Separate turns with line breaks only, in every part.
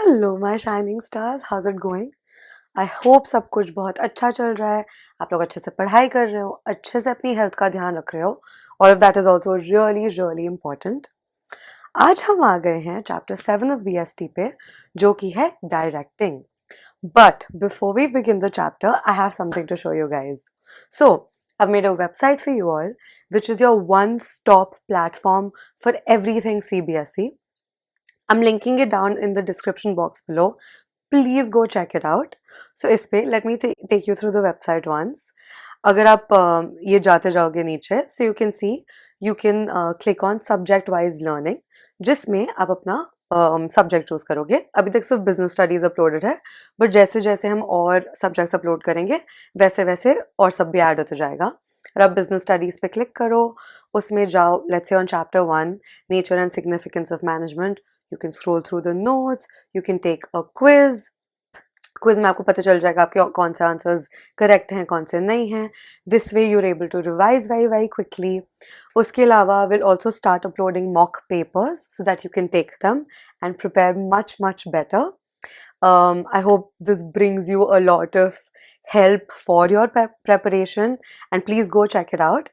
Hello my shining stars, how's it going? I hope सब कुछ बहुत अच्छा चल रहा है। आप लोग अच्छे से पढ़ाई कर रहे हो, अच्छे से अपनी हेल्थ का ध्यान रख रहे हो, और if that is also really really important. आज हम आ गए हैं चैप्टर 7 ऑफ बीएसटी पे, जो कि है directing. But before we begin the chapter, I have something to show you guys. So I've made a website for you all, which is your one-stop platform for everything CBSE. I'm linking it down in the description box below. Please go check it out. So इस पे let me take you through the website once. अगर आप ये जाते जाओगे नीचे, so you can see you can click on subject wise learning, जिसमें आप अपना सब्जेक्ट चूज करोगे. अभी तक सिर्फ बिजनेस स्टडीज अपलोडेड है, बट जैसे जैसे हम और सब्जेक्ट्स अपलोड करेंगे वैसे वैसे और सब भी ऐड होता जाएगा. और आप बिजनेस स्टडीज पे क्लिक करो, उसमें जाओ. Let's say on chapter 1, nature and significance of management. You can scroll through the notes, you can take a quiz. Quiz में आपको पता चल जाएगा आपके कौन से आंसर्स करेक्ट हैं, कौन से नहीं हैं. This way you are able to revise very very quickly. उसके अलावा will also start uploading mock papers so that you can take them and prepare much much better. I hope this brings you a lot of help for your preparation, and please go check it out.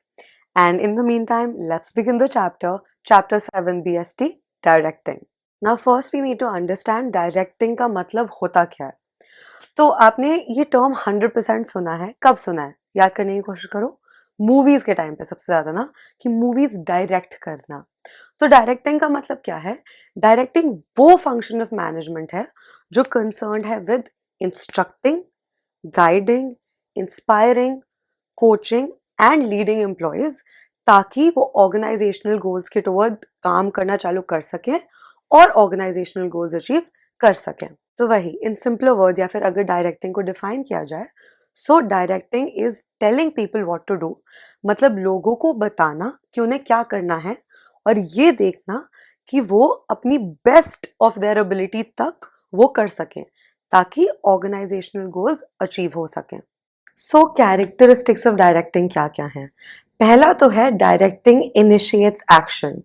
And in the meantime, let's begin the chapter 7 BST, directing. Now first we need to understand directing का मतलब होता क्या है. तो आपने ये term 100% सुना है. कब सुना है? याद करने की कोशिश करो. मूवीज के टाइम पे सबसे ज्यादा ना, कि मूवीज डायरेक्ट करना. तो डायरेक्टिंग का मतलब क्या है? डायरेक्टिंग वो फंक्शन ऑफ मैनेजमेंट है जो कंसर्न्ड है with instructing, guiding, inspiring, coaching and leading employees, ताकि वो ऑर्गेनाइजेशनल गोल्स के टुवर्ड काम करना चालू कर सकें और ऑर्गेनाइजेशनल गोल्स अचीव कर सकें. तो वही इन सिंपलर वर्ड, या फिर अगर डायरेक्टिंग को डिफाइन किया जाए, so directing is telling people what to do. मतलब लोगों को बताना कि उन्हें क्या करना है, और ये देखना कि वो अपनी बेस्ट ऑफ देयर एबिलिटी तक वो कर सकें, ताकि ऑर्गेनाइजेशनल गोल्स अचीव हो सकें. सो कैरेक्टरिस्टिक्स ऑफ डायरेक्टिंग क्या क्या हैं? पहला तो है डायरेक्टिंग इनिशिएट्स एक्शन.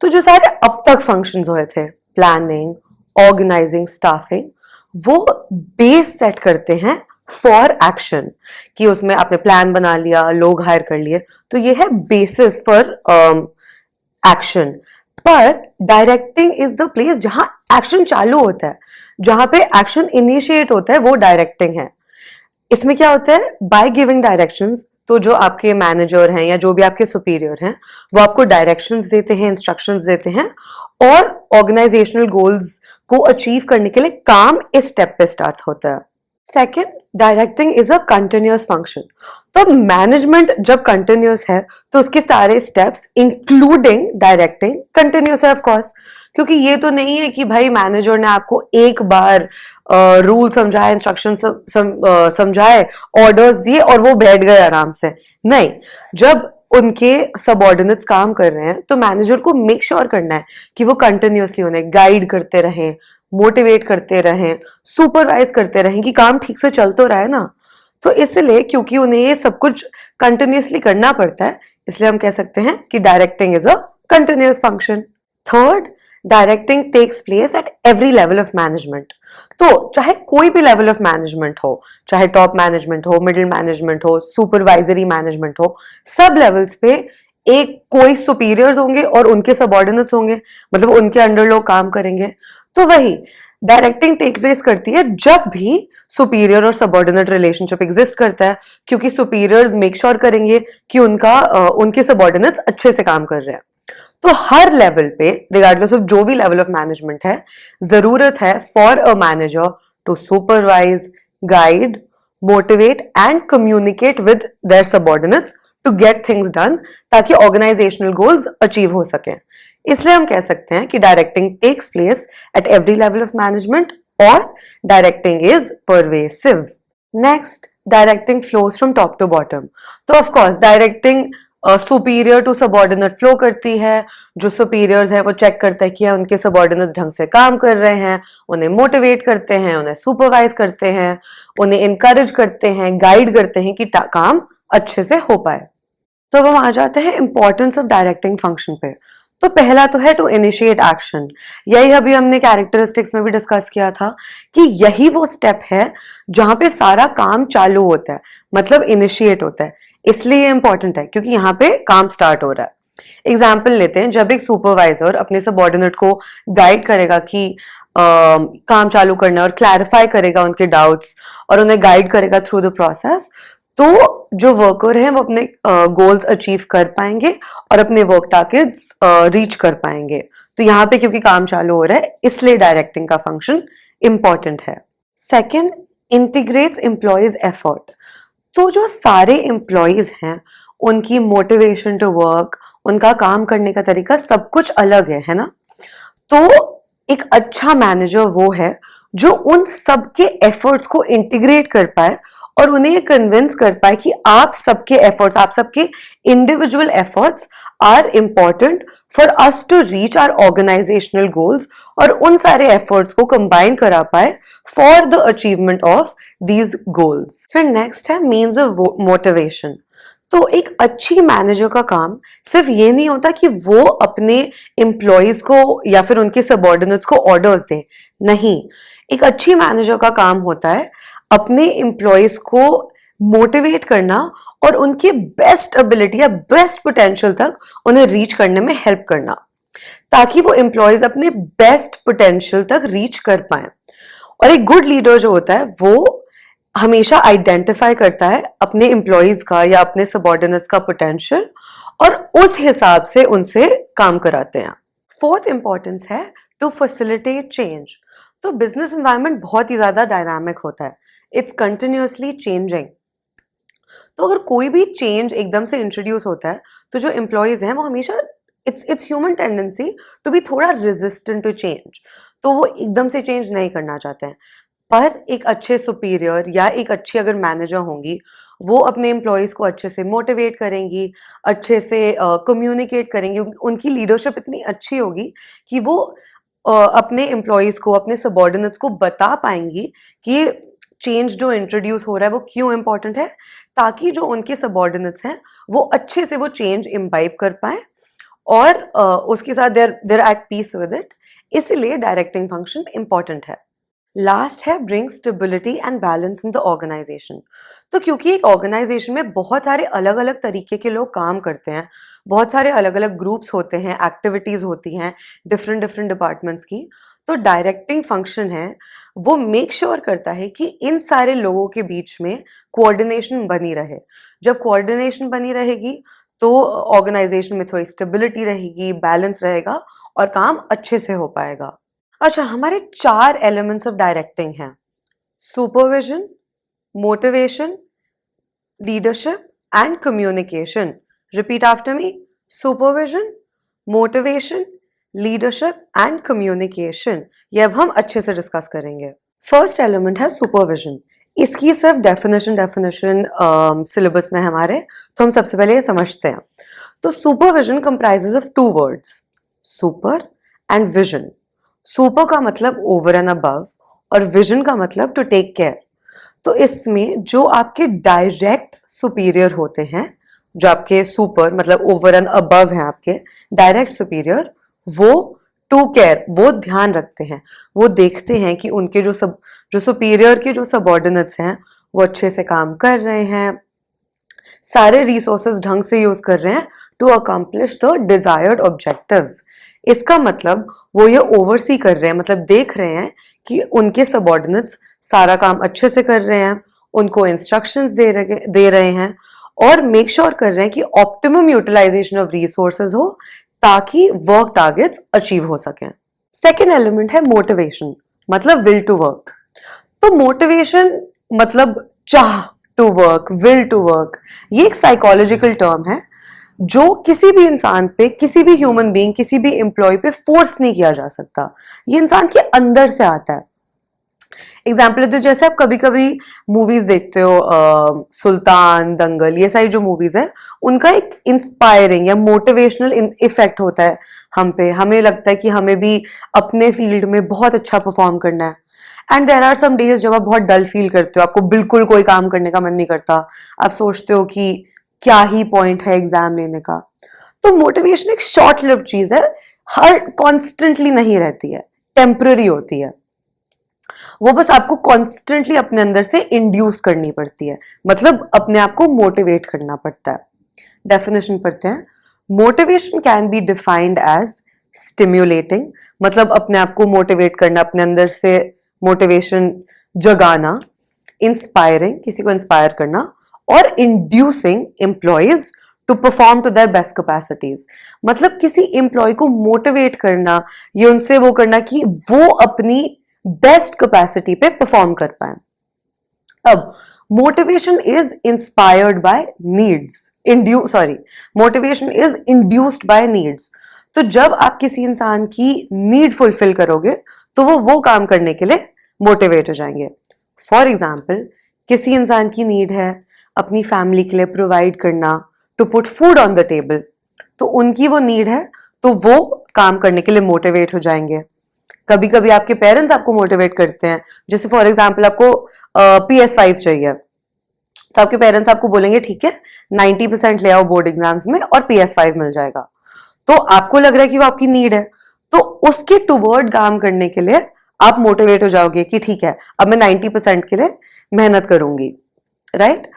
तो जो सारे अब तक फंक्शंस हुए थे, प्लानिंग, ऑर्गेनाइजिंग, स्टाफिंग, वो बेस सेट करते हैं फॉर एक्शन. कि उसमें आपने प्लान बना लिया, लोग हायर कर लिए, तो ये है बेसिस फॉर एक्शन. पर डायरेक्टिंग इज द प्लेस जहां एक्शन चालू होता है, जहां पे एक्शन इनिशिएट होता है, वो डायरेक्टिंग है. इसमें क्या होता है? बाय गिविंग डायरेक्शंस, तो जो आपके मैनेजर हैं या जो भी आपके सुपीरियर हैं, वो आपको डायरेक्शंस देते हैं, इंस्ट्रक्शंस देते हैं, और ऑर्गेनाइजेशनल गोल्स को अचीव करने के लिए काम इस स्टेप पे स्टार्ट होता है. Second, directing is a continuous function. तो मैनेजमेंट जब कंटिन्यूअस है, तो उसके सारे स्टेप्स इंक्लूडिंग डायरेक्टिंग कंटिन्यूअस है, ऑफ कोर्स. क्योंकि ये तो नहीं है कि भाई मैनेजर ने आपको एक बार रूल समझाए, इंस्ट्रक्शन समझाए, ऑर्डर्स दिए और वो बैठ गए आराम से. नहीं, जब उनके सबऑर्डिनेट्स काम कर रहे हैं, तो मैनेजर को मेक श्योर करना है कि वो कंटिन्यूअसली उन्हें गाइड करते रहें, मोटिवेट करते रहें, सुपरवाइज करते रहें कि काम ठीक से चल तो रहा है ना. तो इसलिए क्योंकि उन्हें ये सब कुछ कंटिन्यूअसली करना पड़ता है, इसलिए हम कह सकते हैं कि directing is a continuous function. Third, directing takes place at every level of management. तो चाहे कोई भी लेवल ऑफ मैनेजमेंट हो, चाहे टॉप मैनेजमेंट हो, मिडिल मैनेजमेंट हो, सुपरवाइजरी मैनेजमेंट हो, सब लेवल्स पे एक कोई सुपीरियर्स होंगे और उनके सबऑर्डिनेट्स होंगे, मतलब उनके अंडर लोग काम करेंगे. तो वही डायरेक्टिंग टेक प्लेस करती है जब भी सुपीरियर और सबऑर्डिनेट रिलेशनशिप एग्जिस्ट करता है, क्योंकि सुपीरियर्स मेक श्योर करेंगे कि उनके सबऑर्डिनेट्स अच्छे से काम कर रहे हैं. तो हर लेवल पे, रिगार्डलेस ऑफ जो भी लेवल ऑफ मैनेजमेंट है, जरूरत है for a manager to supervise, guide, motivate and communicate with their subordinates to get things done, ताकि ऑर्गेनाइजेशनल गोल्स अचीव हो सके. इसलिए हम कह सकते हैं कि directing takes place at every level of management, और directing is pervasive. Next, directing flows from top to bottom. तो of course directing superior to subordinate flow करती है. जो सुपीरियर्स है वो चेक करते हैं कि उनके सबऑर्डिनेट्स ढंग से काम कर रहे हैं, उन्हें मोटिवेट करते हैं, उन्हें सुपरवाइज करते हैं, उन्हें इनकरेज करते हैं, गाइड करते हैं कि काम अच्छे से हो पाए. तो अब हम आ जाते हैं इंपॉर्टेंस ऑफ डायरेक्टिंग फंक्शन पे. तो पहला तो है टू इनिशिएट एक्शन। यही अभी हमने कैरेक्टरिस्टिक्स में भी डिस्कस किया था कि यही वो स्टेप है जहां पे सारा काम चालू होता है, मतलब इनिशिएट होता है। इसलिए इंपॉर्टेंट है क्योंकि यहाँ पे काम स्टार्ट हो रहा है। एग्जाम्पल लेते हैं, जब एक सुपरवाइजर अपने सबऑर्डिनेट को गाइड करेगा कि काम चालू करना और क्लैरिफाई करेगा उनके डाउट्स और उन्हें गाइड करेगा थ्रू द प्रोसेस, तो जो वर्कर हैं वो अपने गोल्स अचीव कर पाएंगे और अपने वर्क टारगेट्स रीच कर पाएंगे। तो यहाँ पे क्योंकि काम चालू हो रहा है इसलिए डायरेक्टिंग का फंक्शन इंपॉर्टेंट है। Second, integrates employees effort. तो जो सारे एम्प्लॉयज हैं उनकी मोटिवेशन टू वर्क, उनका काम करने का तरीका सब कुछ अलग है ना। तो एक अच्छा मैनेजर वो है जो उन सबके एफर्ट्स को इंटीग्रेट कर पाए और उन्हें ये कन्विंस कर पाए कि आप सबके एफर्ट्स, आप सबके individual efforts are important for us to reach our organisational goals, और उन सारे एफर्ट्स को कंबाइन करा पाए for the achievement of these goals. फिर नेक्स्ट है मीन्स ऑफ मोटिवेशन। तो एक अच्छी मैनेजर का काम सिर्फ ये नहीं होता कि वो अपने एम्प्लॉयज को या फिर उनके सबऑर्डिनेट्स को ऑर्डर्स दे, नहीं, एक अच्छी मैनेजर का काम होता है अपने एम्प्लॉयज को मोटिवेट करना और उनके बेस्ट एबिलिटी या बेस्ट पोटेंशियल तक उन्हें रीच करने में हेल्प करना, ताकि वो एम्प्लॉयज अपने बेस्ट पोटेंशियल तक रीच कर पाए। और एक गुड लीडर जो होता है वो हमेशा आइडेंटिफाई करता है अपने एम्प्लॉयज का या अपने सबऑर्डिनेट्स का पोटेंशियल और उस हिसाब से उनसे काम कराते हैं। फोर्थ इंपॉर्टेंस है टू फैसिलिटेट चेंज। तो बिजनेस एनवायरनमेंट बहुत ही ज्यादा डायनामिक होता है, इट्स कंटिन्यूअसली चेंजिंग। तो अगर कोई भी चेंज एकदम से इंट्रोड्यूस होता है तो जो एम्प्लॉयज हैं वो हमेशा it's human tendency to be थोड़ा रेजिस्टेंट टू चेंज, तो वो एकदम से चेंज नहीं करना चाहते हैं। पर एक अच्छे सुपीरियर या एक अच्छी अगर मैनेजर होंगी वो अपने एम्प्लॉयज को अच्छे से मोटिवेट करेंगी, अच्छे से कम्युनिकेट करेंगी, उनकी लीडरशिप इतनी अच्छी होगी कि वो अपने एम्प्लॉयज को, अपने सबऑर्डिनेट्स को बता पाएंगी कि ये चेंज जो इंट्रोड्यूस हो रहा है वो क्यों इंपॉर्टेंट है, ताकि जो उनके सबऑर्डिनेट्स हैं वो अच्छे से वो चेंज इम्बाइब कर पाए और उसके साथ there at peace with it. इसलिए डायरेक्टिंग फंक्शन इंपॉर्टेंट है। लास्ट है bring stability and balance in the organisation. तो क्योंकि एक ऑर्गेनाइजेशन में बहुत सारे अलग अलग तरीके के लोग काम करते हैं, बहुत सारे अलग अलग ग्रुप्स होते हैं, एक्टिविटीज होती हैं डिफरेंट डिफरेंट डिपार्टमेंट्स की, तो डायरेक्टिंग फंक्शन है वो मेक श्योर करता है कि इन सारे लोगों के बीच में कोऑर्डिनेशन बनी रहे। जब कोऑर्डिनेशन बनी रहेगी तो ऑर्गेनाइजेशन में थोड़ी स्टेबिलिटी रहेगी, बैलेंस रहेगा और काम अच्छे से हो पाएगा। अच्छा, हमारे 4 एलिमेंट्स ऑफ डायरेक्टिंग हैं: supervision, motivation, leadership and communication. Repeat after me: supervision, motivation, leadership and communication. ये अब हम अच्छे से डिस्कस करेंगे। फर्स्ट एलिमेंट है सुपरविजन। इसकी सिर्फ डेफिनेशन सिलेबस में हमारे, तो हम सबसे पहले ये समझते हैं। तो supervision comprises of 2 words, super and vision. Super का मतलब ओवर एंड अबव और विजन का मतलब टू टेक केयर। तो इसमें जो आपके डायरेक्ट सुपीरियर होते हैं, जो आपके सुपर मतलब ओवर एंड अबव हैं, आपके डायरेक्ट सुपीरियर, वो टू केयर, वो ध्यान रखते हैं, वो देखते हैं कि उनके जो सुपीरियर के जो सबऑर्डिनेट्स हैं वो अच्छे से काम कर रहे हैं, सारे रिसोर्सेज ढंग से यूज कर रहे हैं to accomplish the desired objectives. इसका मतलब वो ये ओवरसी कर रहे हैं, मतलब देख रहे हैं कि उनके सबऑर्डिनेट्स सारा काम अच्छे से कर रहे हैं, उनको इंस्ट्रक्शंस दे रहे हैं और मेक श्योर कर रहे हैं कि ऑप्टिमम यूटिलाइजेशन ऑफ रिसोर्सेज हो ताकि वर्क टारगेट्स अचीव हो सकें। सेकेंड एलिमेंट है मोटिवेशन, मतलब विल टू वर्क। तो मोटिवेशन मतलब चाह to work, will to work. ये एक साइकोलॉजिकल टर्म है जो किसी भी इंसान पे, किसी भी ह्यूमन बीइंग, किसी भी एम्प्लॉय पे फोर्स नहीं किया जा सकता, ये इंसान के अंदर से आता है। एग्जाम्पल तो जैसे आप कभी कभी मूवीज देखते हो, सुल्तान, दंगल, ये सारी जो मूवीज है उनका एक इंस्पायरिंग या मोटिवेशनल इफेक्ट होता है हम पे। हमें लगता है कि हमें भी अपने फील्ड में बहुत अच्छा परफॉर्म करना है। And there are some days जब आप बहुत डल फील करते हो, आपको बिल्कुल कोई काम करने का मन नहीं करता, आप सोचते हो कि क्या ही पॉइंट है एग्जाम लेने का। तो मोटिवेशन एक शॉर्ट लिव्ड चीज है, हर कॉन्स्टेंटली नहीं रहती है, टेम्पररी होती है। वो बस आपको कॉन्स्टेंटली अपने अंदर से इंड्यूस करनी पड़ती है, मतलब अपने आप को मोटिवेट करना पड़ता है। डेफिनेशन पढ़ते हैं। Motivation can be defined as stimulating, मतलब अपने आप को मोटिवेट करना, अपने अंदर से मोटिवेशन जगाना। इंस्पायरिंग, किसी को इंस्पायर करना। और inducing employees to perform to their best capacities, मतलब किसी एम्प्लॉय को मोटिवेट करना, ये उनसे वो करना कि वो अपनी बेस्ट कैपेसिटी पे परफॉर्म कर पाए। अब motivation is inspired by needs, motivation is induced by needs. तो जब आप किसी इंसान की नीड फुलफिल करोगे तो वो काम करने के लिए मोटिवेट हो जाएंगे। फॉर एग्जाम्पल, किसी इंसान की नीड है अपनी फैमिली के लिए प्रोवाइड करना, to put food on the table, तो उनकी वो नीड है तो वो काम करने के लिए मोटिवेट हो जाएंगे। कभी कभी आपके पेरेंट्स आपको मोटिवेट करते हैं, जैसे फॉर एग्जाम्पल आपको PS5 चाहिए, तो आपके पेरेंट्स आपको बोलेंगे ठीक है 90% ले आओ बोर्ड एग्जाम्स में और PS5 मिल जाएगा। तो आपको लग रहा है कि वो आपकी नीड है, तो उसके टुवर्ड काम करने के लिए आप मोटिवेट हो जाओगे कि ठीक है अब मैं 90% के लिए मेहनत करूंगी, राइट।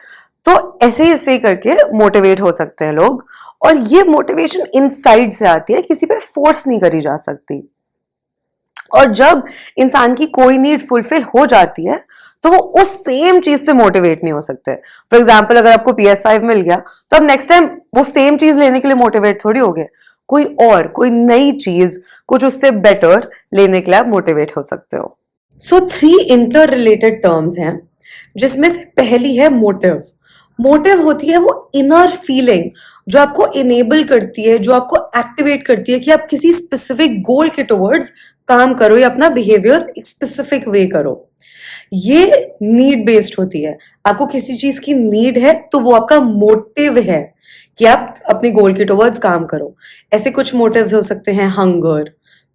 तो ऐसे ऐसे करके मोटिवेट हो सकते हैं लोग, और ये मोटिवेशन इनसाइड से आती है, किसी पे फोर्स नहीं करी जा सकती। और जब इंसान की कोई नीड फुलफिल हो जाती है तो वो उस सेम चीज से मोटिवेट नहीं हो सकते। फॉर एग्जाम्पल, अगर आपको PS5 मिल गया तो अब नेक्स्ट टाइम वो सेम चीज लेने के लिए मोटिवेट थोड़ी हो गए, कोई नई चीज, कुछ उससे बेटर लेने के लिए आप मोटिवेट हो सकते हो। सो 3 इंटर रिलेटेड टर्म्स हैं, जिसमें से पहली है मोटिव। मोटिव होती है वो इनर फीलिंग जो आपको इनेबल करती है, जो आपको एक्टिवेट करती है कि आप किसी स्पेसिफिक गोल के टुवर्ड्स काम करो या अपना बिहेवियर एक स्पेसिफिक वे करो। ये नीड बेस्ड होती है, आपको किसी चीज की नीड है तो वो आपका मोटिव है कि आप अपने गोल के टुवर्ड्स काम करो। ऐसे कुछ मोटिव्स हो सकते हैं, हंगर,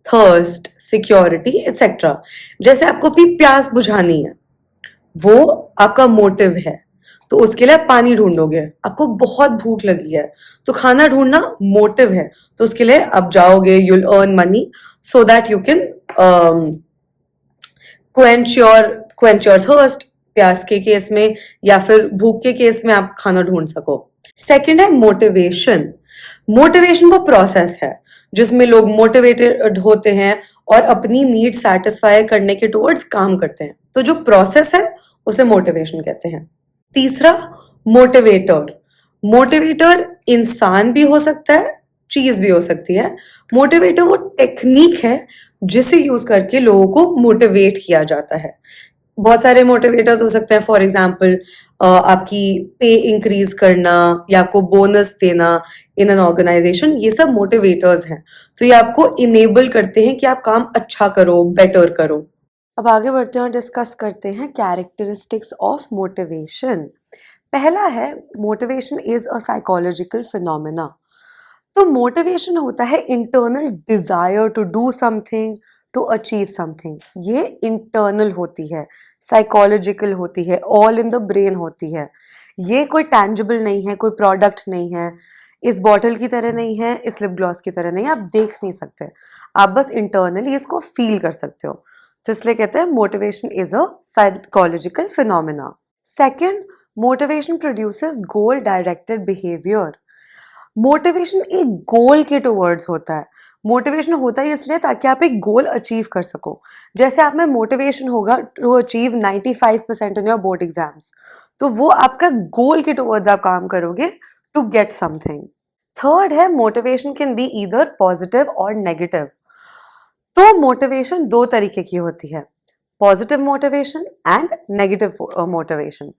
थर्स्ट, सिक्योरिटी एक्सेट्रा। जैसे आपको अपनी प्यास बुझानी है, वो आपका मोटिव है, तो उसके लिए आप पानी ढूंढोगे। आपको बहुत भूख लगी है तो खाना ढूंढना मोटिव है, तो उसके लिए आप जाओगे, you'll earn money so that you can quench your thirst, प्यास के केस में या फिर भूख के केस में आप खाना ढूंढ सको। सेकंड है मोटिवेशन। मोटिवेशन वो प्रोसेस है जिसमें लोग मोटिवेटेड होते हैं और अपनी नीड सेटिस्फाई करने के टुवर्ड्स काम करते हैं, तो जो प्रोसेस है उसे मोटिवेशन कहते हैं। तीसरा, मोटिवेटर। मोटिवेटर इंसान भी हो सकता है, चीज भी हो सकती है। मोटिवेटर वो टेक्निक है जिसे यूज करके लोगों को मोटिवेट किया जाता है। बहुत सारे मोटिवेटर्स हो सकते हैं, फॉर एग्जाम्पल आपकी पे इंक्रीज करना या आपको बोनस देना इन एन ऑर्गेनाइजेशन, ये सब मोटिवेटर्स हैं। तो ये आपको इनेबल करते हैं कि आप काम अच्छा करो, बेटर करो। अब आगे बढ़ते हैं और डिस्कस करते हैं कैरेक्टरिस्टिक्स ऑफ मोटिवेशन। पहला है, motivation is a psychological phenomena. तो मोटिवेशन होता है internal desire to do something, to achieve something. ये इंटरनल होती है, साइकोलॉजिकल होती है, ऑल इन द ब्रेन होती है। ये कोई टैंजिबल नहीं है, कोई प्रोडक्ट नहीं है, इस बॉटल की तरह नहीं है, इस लिप ग्लॉस की तरह नहीं है, आप देख नहीं सकते, आप बस इंटरनली इसको फील कर सकते हो। तो इसलिए कहते हैं motivation is a psychological phenomena. Second, motivation produces goal directed behaviour. Motivation एक गोल के टुवर्ड्स होता है। मोटिवेशन होता है इसलिए ताकि आप एक गोल अचीव कर सको। जैसे आप में मोटिवेशन होगा to achieve 95% in your board exams, तो वो आपका गोल के टुवर्ड्स आप काम करोगे टू गेट समथिंग। थर्ड है, motivation can be either positive और नेगेटिव। तो मोटिवेशन दो तरीके की होती है, positive motivation and negative motivation.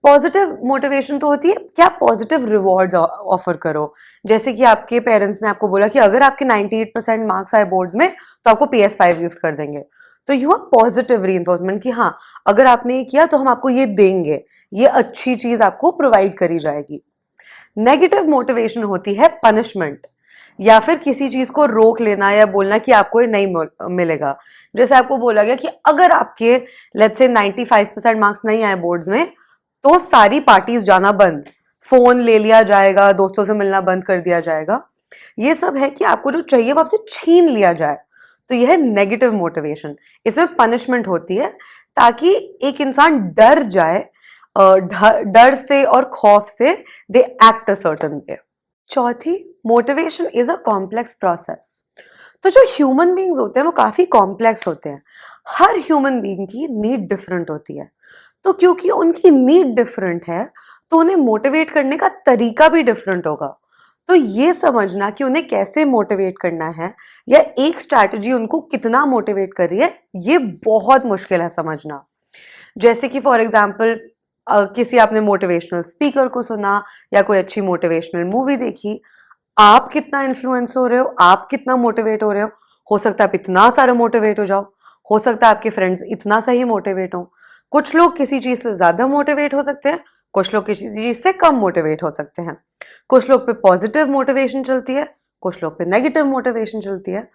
Positive motivation तो होती है कि आप पॉजिटिव रिवॉर्ड्स ऑफर करो, जैसे कि आपके पेरेंट्स ने आपको बोला कि अगर आपके 98% मार्क्स आए बोर्ड्स में तो आपको PS5 गिफ्ट कर देंगे, तो यू आर पॉजिटिव रीइंफोर्समेंट कि हाँ अगर आपने ये किया तो हम आपको ये देंगे, ये अच्छी चीज आपको प्रोवाइड करी जाएगी। नेगेटिव मोटिवेशन होती है पनिशमेंट, या फिर किसी चीज को रोक लेना या बोलना कि आपको ये नहीं मिलेगा। जैसे आपको बोला गया कि अगर आपके लेट्स से 95% मार्क्स नहीं आए बोर्ड्स में तो सारी पार्टीज जाना बंद, फोन ले लिया जाएगा, दोस्तों से मिलना बंद कर दिया जाएगा। ये सब है कि आपको जो चाहिए वो आपसे छीन लिया जाए, तो यह है नेगेटिव मोटिवेशन। इसमें पनिशमेंट होती है ताकि एक इंसान डर जाए, डर से और खौफ से they act a certain way. चौथी, motivation is a complex process. तो जो ह्यूमन बींग्स होते हैं वो काफी कॉम्प्लेक्स होते हैं। हर ह्यूमन बींग की नीड डिफरेंट होती है, तो क्योंकि उनकी नीड डिफरेंट है तो उन्हें मोटिवेट करने का तरीका भी डिफरेंट होगा। तो ये समझना कि उन्हें कैसे मोटिवेट करना है या एक स्ट्रैटेजी उनको कितना मोटिवेट कर रही है, ये बहुत मुश्किल है समझना। जैसे कि फॉर एग्जाम्पल किसी आपने मोटिवेशनल स्पीकर को सुना या कोई अच्छी मोटिवेशनल मूवी देखी, आप कितना इन्फ्लुएंस हो रहे हो, आप कितना मोटिवेट हो रहे हो सकता है आप इतना सारा मोटिवेट हो जाओ, हो सकता है आपके फ्रेंड्स इतना सही मोटिवेट हो। कुछ लोग किसी चीज से ज्यादा मोटिवेट हो सकते हैं, कुछ लोग किसी चीज से कम मोटिवेट हो सकते हैं। कुछ लोग पे पॉजिटिव मोटिवेशन चलती है, कुछ लोग पे नेगेटिव मोटिवेशन चलती है।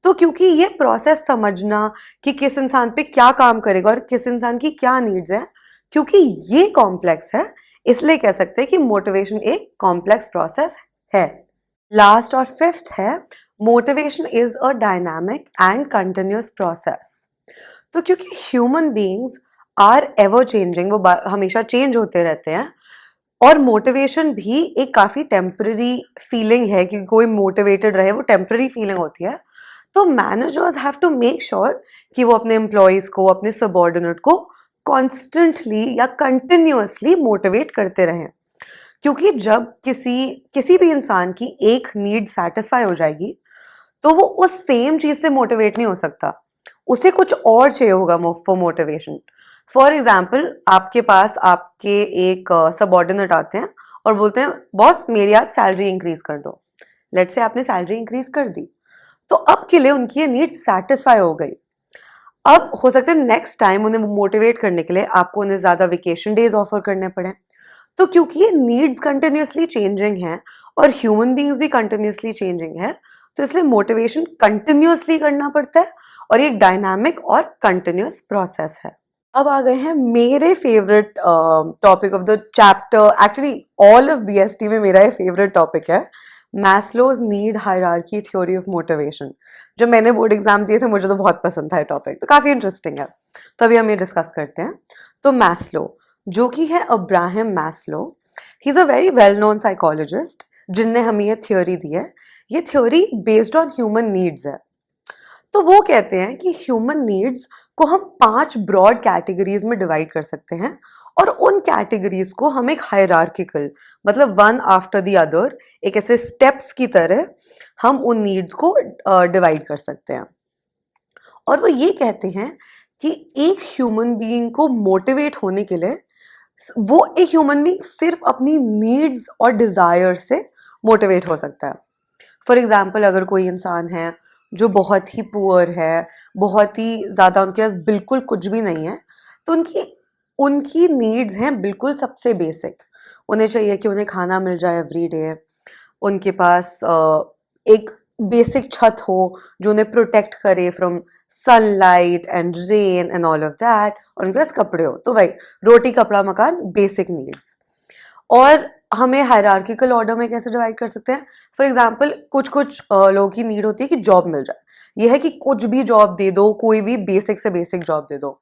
तो क्योंकि ये प्रोसेस समझना कि किस इंसान पे क्या काम करेगा और किस इंसान की क्या नीड्स है, क्योंकि ये कॉम्प्लेक्स है, इसलिए कह सकते हैं कि मोटिवेशन एक कॉम्प्लेक्स प्रोसेस है। लास्ट और फिफ्थ है, motivation is a dynamic and continuous process. तो क्योंकि human beings are ever changing, वो हमेशा चेंज होते रहते हैं, और मोटिवेशन भी एक काफी टेम्पररी फीलिंग है कि कोई मोटिवेटेड रहे, वो टेम्पररी फीलिंग होती है। तो managers have to make sure कि वो अपने एम्प्लॉयज को, अपने सबऑर्डिनेट को कॉन्स्टेंटली या कंटिन्यूअसली मोटिवेट करते रहें। क्योंकि जब किसी भी इंसान की एक नीड सेटिस्फाई हो जाएगी तो वो उस सेम चीज से मोटिवेट नहीं हो सकता, उसे कुछ और चाहिए होगा फॉर मोटिवेशन। फॉर एग्जाम्पल, आपके पास आपके एक सबऑर्डिनेट आते हैं और बोलते हैं बॉस मेरी आज सैलरी इंक्रीज कर दो। लेट से आपने सैलरी इंक्रीज कर दी, तो अब के लिए उनकी ये नीड सेटिस्फाई हो गई। अब हो सकता है नेक्स्ट टाइम उन्हें मोटिवेट करने के लिए आपको उन्हें ज्यादा वेकेशन डेज ऑफर करने पड़े। तो क्योंकि ये नीड्स कंटिन्यूअसली चेंजिंग है और ह्यूमन बीइंग्स भी कंटिन्यूअसली चेंजिंग है, तो इसलिए मोटिवेशन कंटिन्यूअसली करना पड़ता है और ये एक डायनामिक और कंटिन्यूअस प्रोसेस है। अब आ गए हैं मेरे favourite topic of the chapter, actually all of BST में मेरा ये फेवरेट टॉपिक है, Maslow's need hierarchy theory of motivation. जब मैंने बोर्ड एग्जाम्स दिए थे मुझे तो बहुत पसंद था ये टॉपिक, तो काफी इंटरेस्टिंग है, तो अभी हम ये डिस्कस करते हैं। तो मैस्लो, जो कि है Abraham Maslow, he is a very well known psychologist जिनने हमें ये थ्योरी दी है। ये theory based on human needs है। तो वो कहते हैं कि ह्यूमन नीड्स को हम 5 ब्रॉड कैटेगरीज में डिवाइड कर सकते हैं, और उन कैटेगरीज को हम एक हायरार्किकल, मतलब वन आफ्टर द अदर, एक ऐसे स्टेप्स की तरह हम उन नीड्स को डिवाइड कर सकते हैं। और वो ये कहते हैं कि एक ह्यूमन बीइंग को मोटिवेट होने के लिए वो एक ह्यूमन बीइंग सिर्फ अपनी नीड्स और डिजायर से मोटिवेट हो सकता है। फॉर एग्जाम्पल, अगर कोई इंसान है जो बहुत ही पुअर है, बहुत ही ज़्यादा उनके पास बिल्कुल कुछ भी नहीं है, तो उनकी उनकी नीड्स हैं बिल्कुल सबसे बेसिक। उन्हें चाहिए कि उन्हें खाना मिल जाए एवरी डे, उनके पास एक बेसिक छत हो जो उन्हें प्रोटेक्ट करे from sunlight and rain and all of that, और उनके पास कपड़े हो, तो भाई रोटी कपड़ा मकान, बेसिक नीड्स। और हमें हायरार्किकल ऑर्डर में कैसे डिवाइड कर सकते हैं? फॉर एग्जाम्पल, कुछ कुछ लोगों की नीड होती है कि जॉब मिल जाए, यह है कि कुछ भी जॉब दे दो, कोई भी बेसिक से बेसिक जॉब दे दो।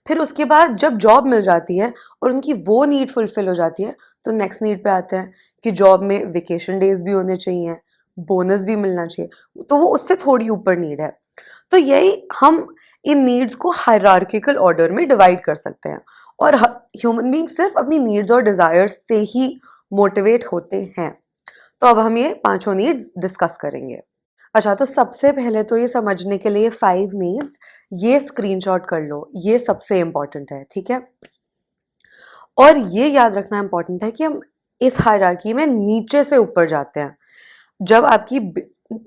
फिर उसके बाद जब जॉब मिल जाती है और उनकी वो नीड फुलफिल हो जाती है, तो नेक्स्ट नीड पे आते हैं कि जॉब में वेकेशन डेज भी होने चाहिए, बोनस भी मिलना चाहिए, तो वो उससे थोड़ी ऊपर नीड है। तो यही हम इन नीड्स को हायरार्किकल ऑर्डर में डिवाइड कर सकते हैं, और ह्यूमन बीइंग सिर्फ अपनी नीड्स और डिजायर्स से ही मोटिवेट होते हैं। तो अब हम ये पांचों नीड्स डिस्कस करेंगे। अच्छा, तो सबसे पहले तो ये समझने के लिए 5 नीड्स ये स्क्रीनशॉट कर लो, ये सबसे इंपॉर्टेंट है, ठीक है। और ये याद रखना इंपॉर्टेंट है कि हम इस हायरार्की में नीचे से ऊपर जाते हैं। जब आपकी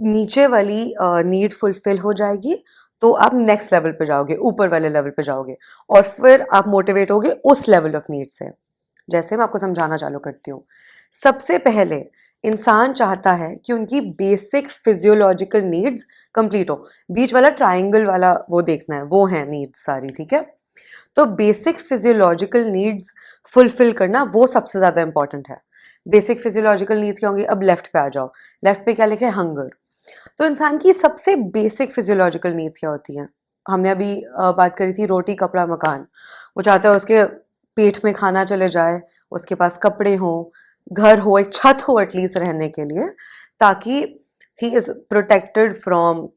नीचे वाली नीड फुलफिल हो जाएगी तो आप नेक्स्ट लेवल पे जाओगे, ऊपर वाले लेवल पे जाओगे, और फिर आप मोटिवेट होगे उस लेवल ऑफ नीड से। जैसे मैं आपको समझाना चालू करती हूँ। सबसे पहले इंसान चाहता है कि उनकी बेसिक फिजियोलॉजिकल नीड्स कंप्लीट हो। बीच वाला ट्राइंगल वाला वो देखना है, वो है नीड्स सारी, ठीक है। तो बेसिक फिजियोलॉजिकल नीड्स फुलफिल करना वो सबसे ज्यादा इंपॉर्टेंट है। बेसिक फिजियोलॉजिकल नीड्स क्या होंगी? अब लेफ्ट पे आ जाओ, लेफ्ट पे क्या लिखा है? हंगर। तो इंसान की सबसे बेसिक फिजियोलॉजिकल नीड्स क्या होती हैं? हमने अभी बात करी थी रोटी कपड़ा मकान। वो चाहता है उसके पेट में खाना चले जाए, उसके पास कपड़े हों, घर हो, एक छत हो एटलीस्ट रहने के लिए, ताकि he is protected from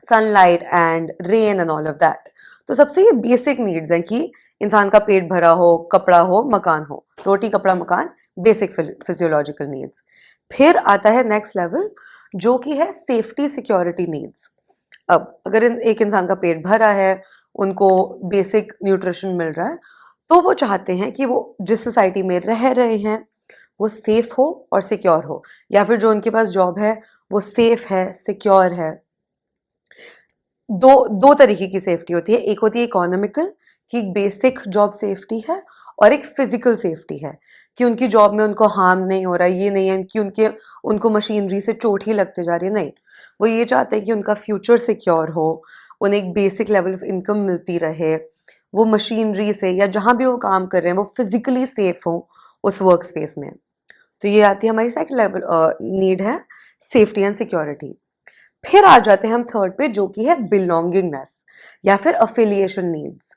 sunlight and rain and all of that. तो सबसे ये बेसिक नीड्स हैं कि इंसान का पेट भरा हो, कपड़ा हो, मकान हो। रोटी कपड़ा मकान, बेसिक फिजियोलॉजिकल नीड्स। फिर आता है नेक्स्ट लेवल, जो कि है सेफ्टी सिक्योरिटी नीड्स। अब अगर एक इंसान का पेट भरा है, उनको बेसिक न्यूट्रिशन मिल रहा है, तो वो चाहते हैं कि वो जिस सोसाइटी में रह रहे हैं वो सेफ हो और सिक्योर हो, या फिर जो उनके पास जॉब है वो सेफ है, सिक्योर है। दो दो तरीके की सेफ्टी होती है। एक होती है इकोनॉमिकल, कि बेसिक जॉब सेफ्टी है, और एक फिजिकल सेफ्टी है कि उनकी जॉब में उनको हार्म नहीं हो रहा है। ये नहीं है कि उनको मशीनरी से चोट ही लगते जा रही है, नहीं। वो ये चाहते हैं कि उनका फ्यूचर सिक्योर हो, उन्हें एक बेसिक लेवल ऑफ इनकम मिलती रहे, वो मशीनरी से या जहाँ भी वो काम कर रहे हैं वो फिजिकली सेफ हो उस वर्क स्पेस में। तो ये आती है हमारी सेकंड लेवल नीड है, सेफ्टी एंड सिक्योरिटी। फिर आ जाते हैं हम थर्ड पे, जो कि है बिलोंगिंगनेस या फिर अफिलिएशन नीड्स।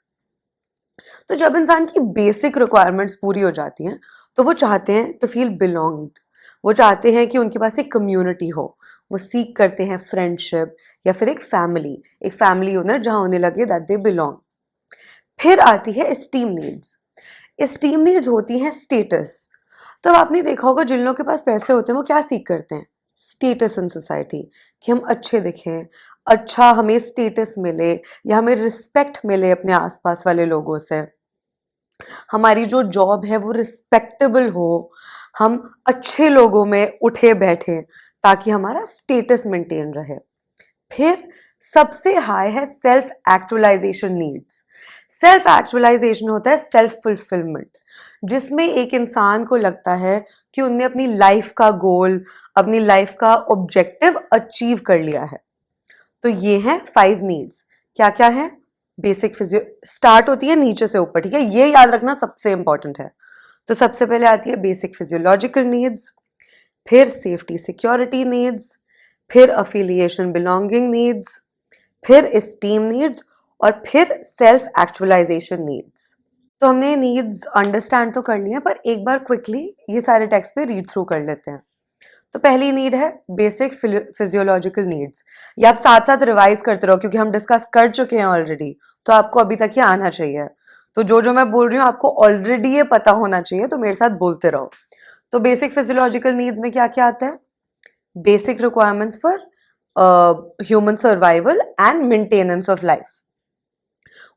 तो जब इंसान की बेसिक रिक्वायरमेंट्स पूरी हो जाती हैं तो वो चाहते हैं टू फील बिलोंग्ड। वो चाहते हैं कि उनके पास एक कम्युनिटी हो। वो सीख करते हैं फ्रेंडशिप या फिर एक फैमिली ओनर जहां उन्हें लगे दैट दे बिलोंग। फिर आती है स्टीम नीड्स। स्टीम नीड्स होती हैं स्टेटस। तो आपने देखा होगा जिन लोगों के पास पैसे होते हैं वो क्या सीख करते हैं? स्टेटस इन सोसाइटी, कि हम अच्छे दिखें, अच्छा हमें स्टेटस मिले या हमें रिस्पेक्ट मिले अपने आसपास वाले लोगों से, हमारी जो जॉब है वो रिस्पेक्टेबल हो, हम अच्छे लोगों में उठे बैठे ताकि हमारा स्टेटस मेंटेन रहे। फिर सबसे हाई है self actualisation needs. Self actualisation होता है सेल्फ फुलफिलमेंट, जिसमें एक इंसान को लगता है कि उनने अपनी लाइफ का गोल, अपनी लाइफ का ऑब्जेक्टिव अचीव कर लिया है। तो ये हैं 5 नीड्स। क्या क्या है? बेसिक फिजियो स्टार्ट होती है नीचे से ऊपर, ठीक है, ये याद रखना सबसे इंपॉर्टेंट है। तो सबसे पहले आती है बेसिक फिजियोलॉजिकल नीड्स, फिर सेफ्टी सिक्योरिटी नीड्स, फिर अफिलिएशन बिलोंगिंग नीड्स, फिर स्टीम नीड्स, और फिर सेल्फ एक्चुअलाइजेशन नीड्स। तो हमने नीड्स अंडरस्टैंड तो कर लिए, पर एक बार क्विकली ये सारे टेक्स्ट पे रीड थ्रू कर लेते हैं। तो पहली नीड है बेसिक फिजियोलॉजिकल नीड्स। ये आप साथ साथ रिवाइज करते रहो क्योंकि हम डिस्कस कर चुके हैं ऑलरेडी, तो आपको अभी तक ये आना चाहिए। तो जो जो मैं बोल रही हूँ आपको ऑलरेडी ये पता होना चाहिए, तो मेरे साथ बोलते रहो। तो बेसिक फिजियोलॉजिकल नीड्स में क्या क्या आता है? Basic requirements for human survival and maintenance of life.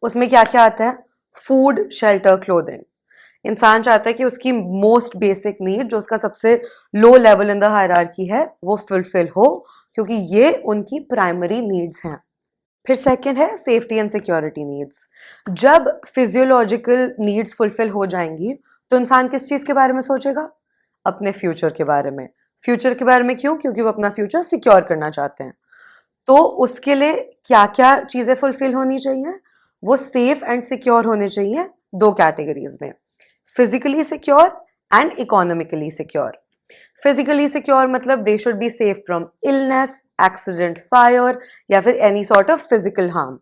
उसमें क्या क्या आता है? Food, shelter, clothing. इंसान चाहता है कि उसकी मोस्ट बेसिक नीड, जो उसका सबसे low level in the hierarchy है, वो फुलफिल हो, क्योंकि ये उनकी प्राइमरी नीड्स हैं। फिर सेकंड है सेफ्टी एंड सिक्योरिटी नीड्स। जब फिजियोलॉजिकल नीड्स फुलफिल हो जाएंगी तो इंसान किस चीज के बारे में सोचेगा? अपने फ्यूचर के बारे में। फ्यूचर के बारे में क्यों? क्योंकि वो अपना फ्यूचर सिक्योर करना चाहते हैं। तो उसके लिए क्या क्या चीजें फुलफिल होनी चाहिए? वो सेफ एंड सिक्योर होने चाहिए दो कैटेगरीज में, physically secure and economically secure. Physically secure मतलब they should be safe from illness, accident, fire या फिर any sort of physical harm.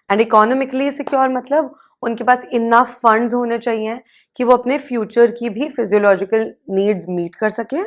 And economically secure मतलब उनके पास इनफ फंड्स होने चाहिए कि वो अपने फ्यूचर की भी फिजियोलॉजिकल नीड्स मीट कर सकें,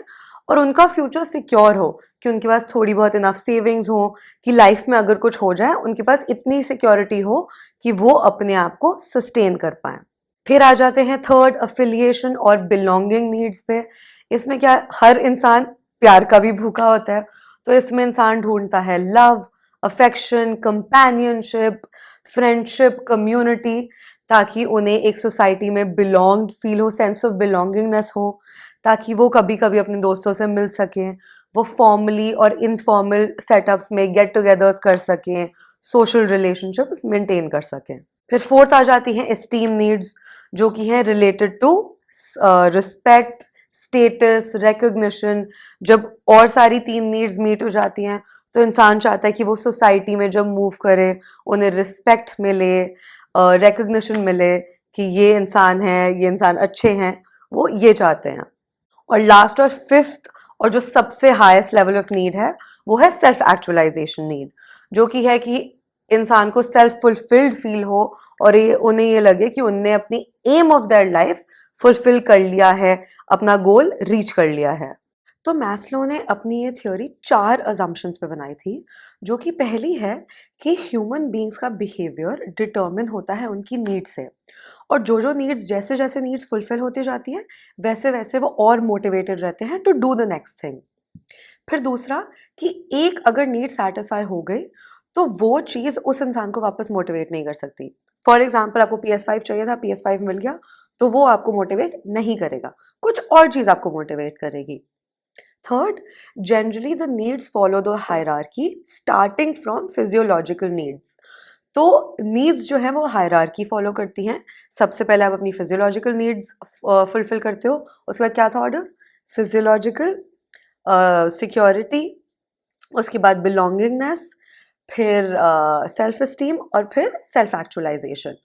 और उनका फ्यूचर सिक्योर हो, कि उनके पास थोड़ी बहुत इनफ सेविंग्स हो कि लाइफ में अगर कुछ हो जाए उनके पास इतनी सिक्योरिटी हो कि वो अपने आप को सस्टेन कर पाए। फिर आ जाते हैं थर्ड, अफिलिएशन और बिलोंगिंग नीड्स पे। इसमें क्या, हर इंसान प्यार का भी भूखा होता है, तो इसमें इंसान ढूंढता है love, affection, companionship, friendship, community, ताकि उन्हें एक सोसाइटी में बिलोंग्ड फील हो, सेंस ऑफ बिलोंगिंगनेस हो, ताकि वो कभी कभी अपने दोस्तों से मिल सकें, वो फॉर्मली और इनफॉर्मल सेटअप्स में गेट टुगेदर्स कर सकें, सोशल रिलेशनशिप्स मेंटेन कर सकें। फिर फोर्थ आ जाती हैं एस्टीम नीड्स, जो कि है related to respect, status, recognition. जब और सारी 3 नीड्स मीट हो जाती हैं तो इंसान चाहता है कि वो सोसाइटी में जब मूव करे उन्हें रिस्पेक्ट मिले, रिकग्निशन मिले कि ये इंसान है, ये इंसान अच्छे हैं, वो ये चाहते हैं। और लास्ट और फिफ्थ और जो सबसे हाईएस्ट लेवल ऑफ नीड है वो है सेल्फ एक्चुअलाइजेशन नीड, जो कि है कि इंसान को सेल्फ फुलफिल्ड फील हो और ये उन्हें ये लगे कि उनने अपनी aim of their life fulfil कर लिया है, अपना गोल रीच कर लिया है। तो मैस्लो ने अपनी ये थ्योरी 4 अजम्पशंस पे बनाई थी, जो कि पहली है कि ह्यूमन बीइंग्स का बिहेवियर डिटर्मिन होता है उनकी नीड से, और जो नीड्स जैसे जैसे नीड्स फुलफिल होती जाती हैं वैसे वैसे वो और मोटिवेटेड रहते हैं to do the next thing. फिर दूसरा कि एक अगर नीड सेटिस्फाई हो गई तो वो चीज़ उस इंसान को वापस मोटिवेट नहीं कर सकती। फॉर एग्जाम्पल आपको PS5 चाहिए था, PS5 मिल गया, तो वो आपको मोटिवेट नहीं करेगा, कुछ और चीज़ आपको मोटिवेट करेगी। Third, generally the needs follow the hierarchy starting from physiological needs। तो नीड्स जो है वो हायरार्की फॉलो करती हैं। सबसे पहले आप अपनी फिजियोलॉजिकल नीड्स फुलफिल करते हो, उसके बाद क्या था ऑर्डर? फिजियोलॉजिकल, सिक्योरिटी, उसके बाद बिलोंगिंगनेस, फिर सेल्फ एस्टीम और फिर सेल्फ एक्चुअलाइजेशन।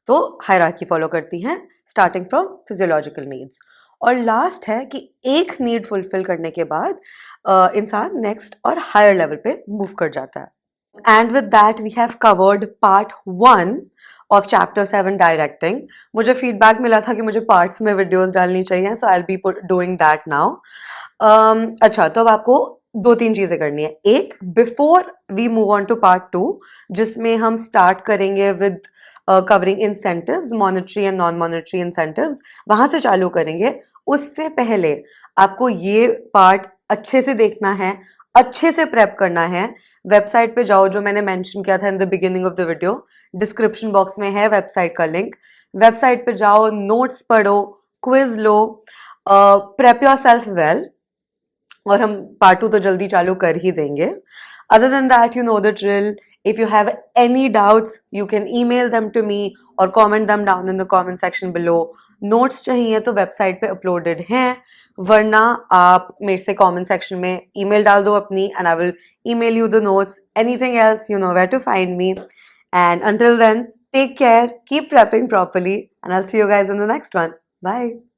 तो हायरार्की फॉलो करती हैं स्टार्टिंग फ्रॉम फिजियोलॉजिकल नीड्स। और लास्ट है कि एक नीड फुलफिल करने के बाद इंसान नेक्स्ट और हायर लेवल पे मूव कर जाता है। And with that, we have covered part 1 of chapter 7 directing. मुझे feedback मिला था कि मुझे parts में videos डालनी चाहिए, so I'll be doing that now. अच्छा, तो अब आपको 2-3 चीज़ें करनी है। एक, before we move on to part 2, जिसमें हम start करेंगे with covering incentives, monetary and non-monetary incentives, वहाँ से चालू करेंगे। उससे पहले आपको ये part अच्छे से देखना है, अच्छे से प्रेप करना है। वेबसाइट पे जाओ, जो मैंने मेंशन किया था in the beginning of the video, description box में है वेबसाइट का लिंक। वेबसाइट पे जाओ, नोट्स पढ़ो, quiz low, prep your self well, और हम पार्ट 2 तो जल्दी चालू कर ही देंगे। Other than that, you know the drill. If you have any doubts you can email them to me और comment them down in the comment section below. Notes चाहिए तो वेबसाइट पे अपलोडेड हैं, वरना आप मेरे से कमेंट सेक्शन में ईमेल डाल दो अपनी, and I will email you the notes. Anything else, you know where to find me. And until then, take care, keep prepping properly, and I'll see you guys in the next one. Bye.